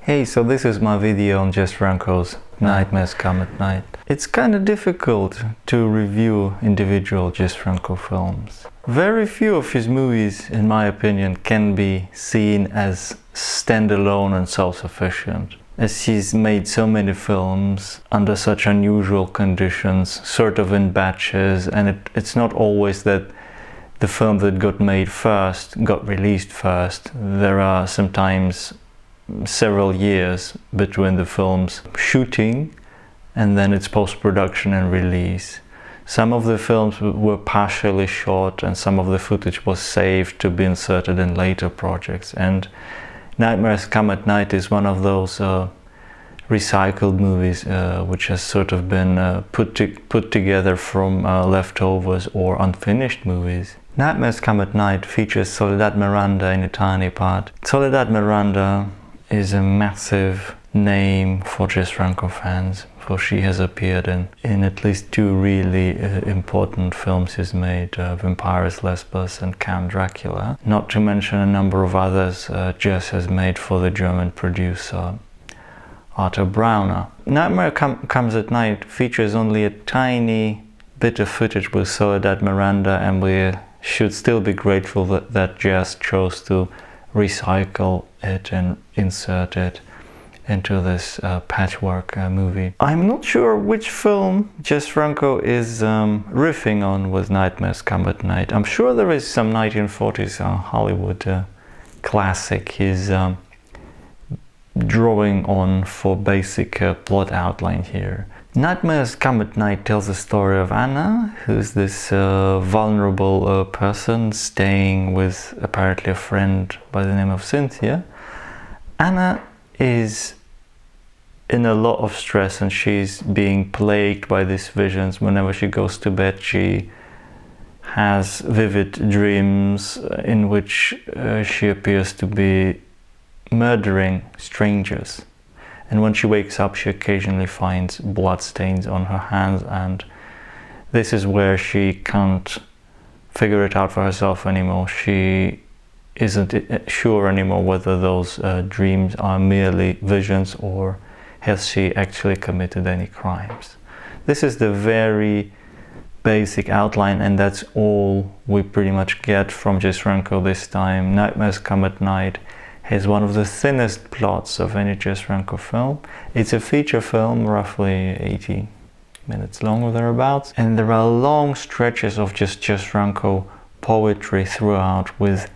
Hey, so this is my video on Jess Franco's Nightmares Come at Night. It's kind of difficult to review individual Jess Franco films. Very few of his movies, in my opinion, can be seen as standalone and self-sufficient, as he's made so many films under such unusual conditions, sort of in batches, and it's not always that the film that got made first got released first. There are sometimes several years between the film's shooting and then its post-production and release. Some of the films were partially shot and some of the footage was saved to be inserted in later projects, and Nightmares Come at Night is one of those recycled movies which has sort of been put together from leftovers or unfinished movies. Nightmares Come at Night features Soledad Miranda in a tiny part. Soledad Miranda is a massive name for Jess Franco fans, for she has appeared in at least two really important films he's made, Vampires Lesbos and Count Dracula, not to mention a number of others Jess has made for the German producer Arthur Brauner. Nightmare Comes at Night features only a tiny bit of footage with Soledad Miranda, and we should still be grateful that Jess chose to recycle it and insert it into this patchwork movie. I'm not sure which film Jess Franco is riffing on with Nightmares Come at Night. I'm sure there is some 1940s Hollywood classic he's drawing on for basic plot outline here. Nightmares Come at Night tells the story of Anna, who's this vulnerable person staying with apparently a friend by the name of Cynthia. Anna is in a lot of stress and she's being plagued by these visions. Whenever she goes to bed, she has vivid dreams in which she appears to be murdering strangers. And when she wakes up, she occasionally finds bloodstains on her hands, and this is where she can't figure it out for herself anymore. She isn't sure anymore whether those dreams are merely visions or has she actually committed any crimes. This is the very basic outline, and that's all we pretty much get from Jess Franco this time. Nightmares Come at Night is one of the thinnest plots of any Jess Franco film. It's a feature film, roughly 80 minutes long or thereabouts, and there are long stretches of just Jess Franco poetry throughout, with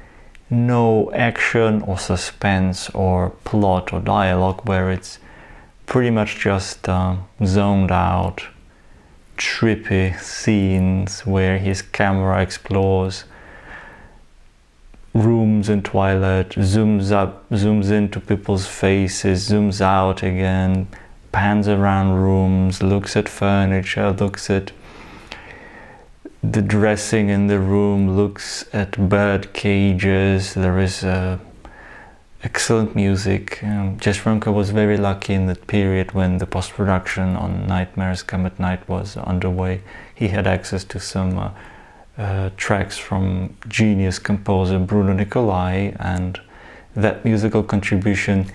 no action or suspense or plot or dialogue, where it's pretty much just zoned out, trippy scenes where his camera explores rooms in twilight, zooms up, zooms into people's faces, zooms out again, pans around rooms, looks at furniture, looks at the dressing in the room, looks at bird cages. There is excellent music. Jess Franco was very lucky in that period when the post-production on Nightmares Come at Night was underway. He had access to some tracks from genius composer Bruno Nicolai, and that musical contribution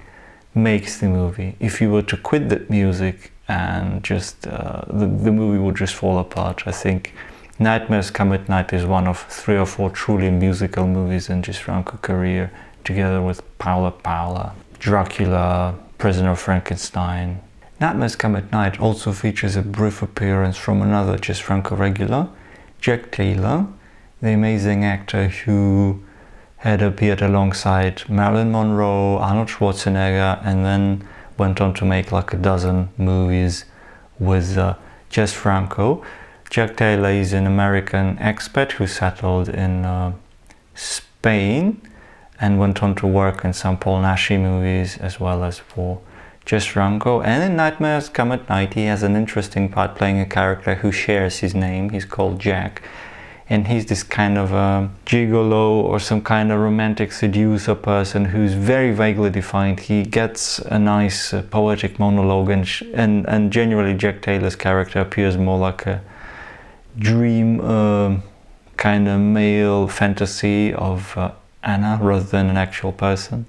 makes the movie. If you were to quit that music and just the movie would just fall apart. I think Nightmares Come at Night is one of 3 or 4 truly musical movies in Jess Franco's career, together with Paula Paula, Dracula, Prisoner of Frankenstein. Nightmares Come at Night also features a brief appearance from another Jess Franco regular, Jack Taylor, the amazing actor who had appeared alongside Marilyn Monroe, Arnold Schwarzenegger, and then went on to make like a dozen movies with Jess Franco. Jack Taylor is an American expat who settled in Spain and went on to work in some Paul Naschy movies as well as for Jess Franco. And in Nightmares Come at Night he has an interesting part playing a character who shares his name. He's called Jack, and he's this kind of a gigolo or some kind of romantic seducer person who's very vaguely defined. He gets a nice poetic monologue, and generally Jack Taylor's character appears more like a dream kind of male fantasy of Anna rather than an actual person.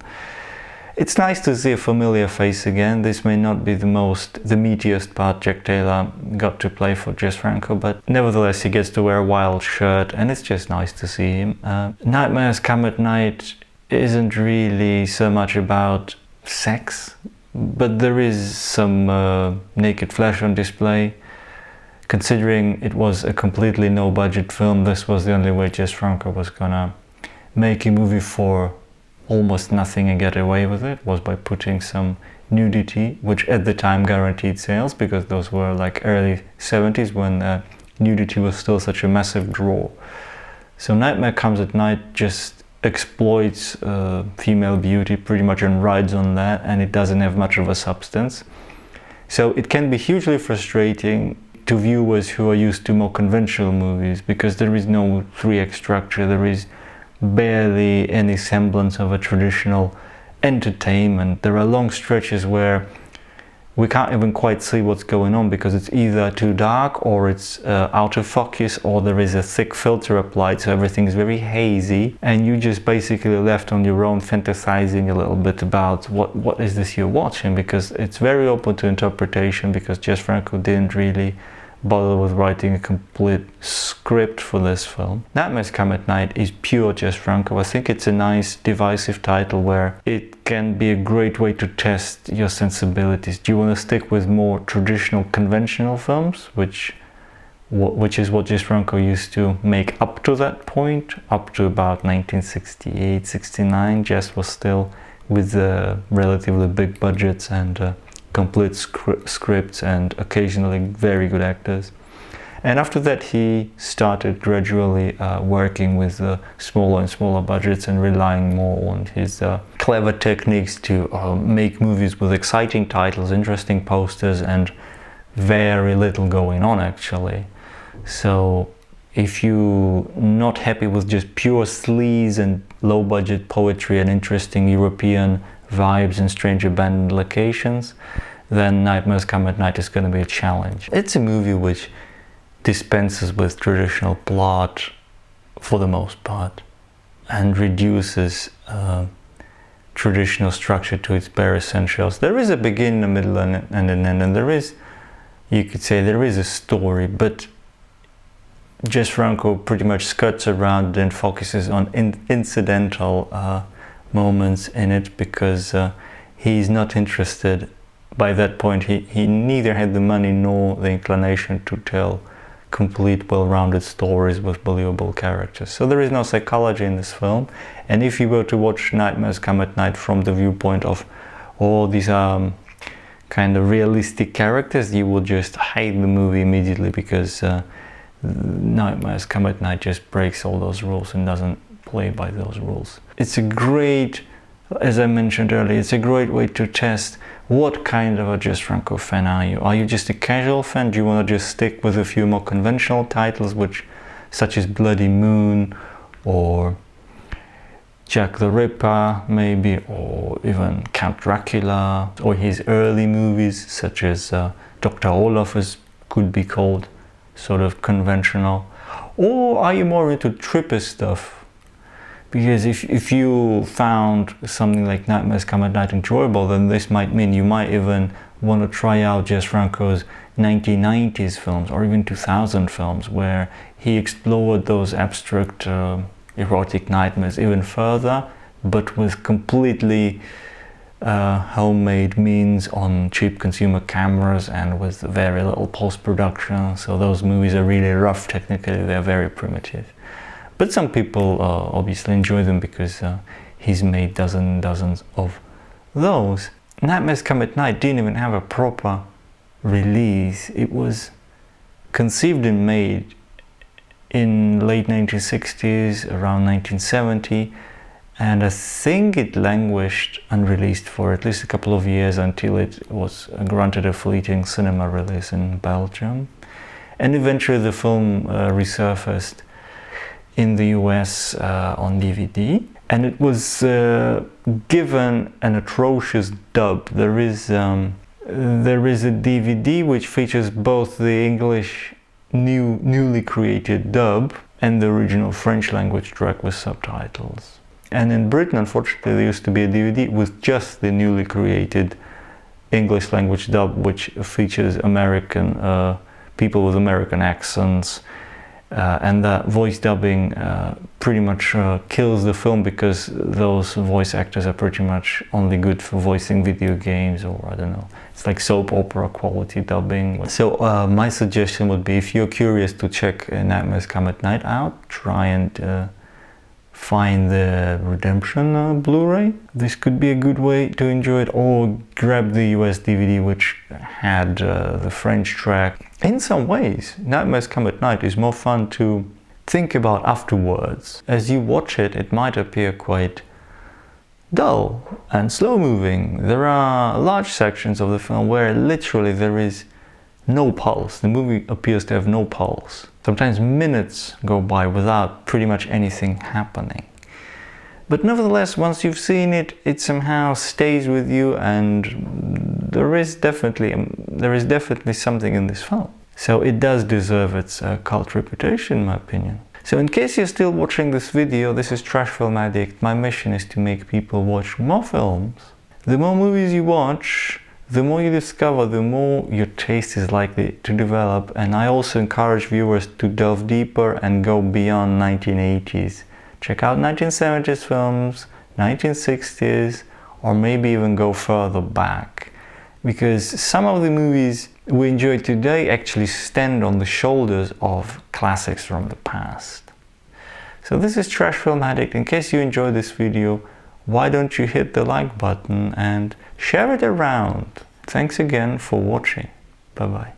It's nice to see a familiar face again. This may not be the meatiest part Jack Taylor got to play for Jess Franco, but nevertheless he gets to wear a wild shirt and it's just nice to see him. Nightmares Come at Night isn't really so much about sex, but there is some naked flesh on display. Considering it was a completely no-budget film, this was the only way Jess Franco was gonna make a movie for almost nothing and get away with it, was by putting some nudity, which at the time guaranteed sales, because those were like early 70s when nudity was still such a massive draw. So Nightmare Comes at Night just exploits female beauty pretty much and rides on that, and it doesn't have much of a substance. So it can be hugely frustrating to viewers who are used to more conventional movies, because there is no 3-act structure, there is barely any semblance of a traditional entertainment. There are long stretches where we can't even quite see what's going on, because it's either too dark or it's out of focus, or there is a thick filter applied, so everything is very hazy and you just basically left on your own fantasizing a little bit about what is this you're watching, because it's very open to interpretation, because Jess Franco didn't really bother with writing a complete script for this film. Nightmares Come at Night is pure Jess Franco. I think it's a nice divisive title where it can be a great way to test your sensibilities. Do you want to stick with more traditional conventional films, which is what Jess Franco used to make up to that point, up to about 1968-69. Jess was still with relatively big budgets and complete scripts and occasionally very good actors. And after that he started gradually working with smaller and smaller budgets and relying more on his clever techniques to make movies with exciting titles, interesting posters, and very little going on actually. So if you're not happy with just pure sleaze and low budget poetry and interesting European vibes and strange abandoned locations, then Nightmares Come at Night is going to be a challenge. It's a movie which dispenses with traditional plot for the most part and reduces traditional structure to its bare essentials. There is a beginning, a middle, and an end, and there is, you could say, there is a story, but Jess Franco pretty much skirts around and focuses on incidental moments in it, because he's not interested. By that point he neither had the money nor the inclination to tell complete well-rounded stories with believable characters. So there is no psychology in this film, and if you were to watch Nightmares Come at Night from the viewpoint of these kind of realistic characters, you will just hate the movie immediately, because Nightmares Come at Night just breaks all those rules and doesn't play by those rules. It's a great, as I mentioned earlier, it's a great way to test what kind of a Jess Franco fan are you. Are you just a casual fan? Do you want to just stick with a few more conventional titles, such as Bloody Moon or Jack the Ripper maybe, or even Count Dracula, or his early movies such as Dr. Olaf, as could be called sort of conventional? Or are you more into tripper stuff? Because if you found something like Nightmares Come at Night enjoyable, then this might mean you might even want to try out Jess Franco's 1990s films or even 2000 films, where he explored those abstract erotic nightmares even further, but with completely homemade means on cheap consumer cameras and with very little post-production. So those movies are really rough technically, they're very primitive. But some people obviously enjoy them because he's made dozens of those. Nightmares Come at Night didn't even have a proper release. It was conceived and made in late 1960s, around 1970, and I think it languished unreleased for at least a couple of years until it was granted a fleeting cinema release in Belgium. And eventually the film resurfaced in the US on DVD, and it was given an atrocious dub. There is a DVD which features both the English newly created dub and the original French language track with subtitles. And in Britain, unfortunately, there used to be a DVD with just the newly created English language dub, which features American people with American accents, and that voice dubbing pretty much kills the film, because those voice actors are pretty much only good for voicing video games, or I don't know, it's like soap opera quality dubbing. So my suggestion would be, if you're curious to check Nightmares Come at Night out, try and find the Redemption Blu-ray. This could be a good way to enjoy it, or grab the US DVD, which had the French track. In some ways, Nightmares Come at Night is more fun to think about afterwards. As you watch it, it might appear quite dull and slow-moving. There are large sections of the film where literally there is no pulse. The movie appears to have no pulse. Sometimes minutes go by without pretty much anything happening. But nevertheless, once you've seen it, it somehow stays with you, and there is definitely something in this film. So it does deserve its cult reputation, in my opinion. So in case you're still watching this video, this is Trash Film Addict. My mission is to make people watch more films. The more movies you watch, the more you discover, the more your taste is likely to develop. And I also encourage viewers to delve deeper and go beyond 1980s. Check out 1970s films, 1960s, or maybe even go further back. Because some of the movies we enjoy today actually stand on the shoulders of classics from the past. So this is Trash Film Addict. In case you enjoyed this video, why don't you hit the like button and share it around. Thanks again for watching. Bye bye.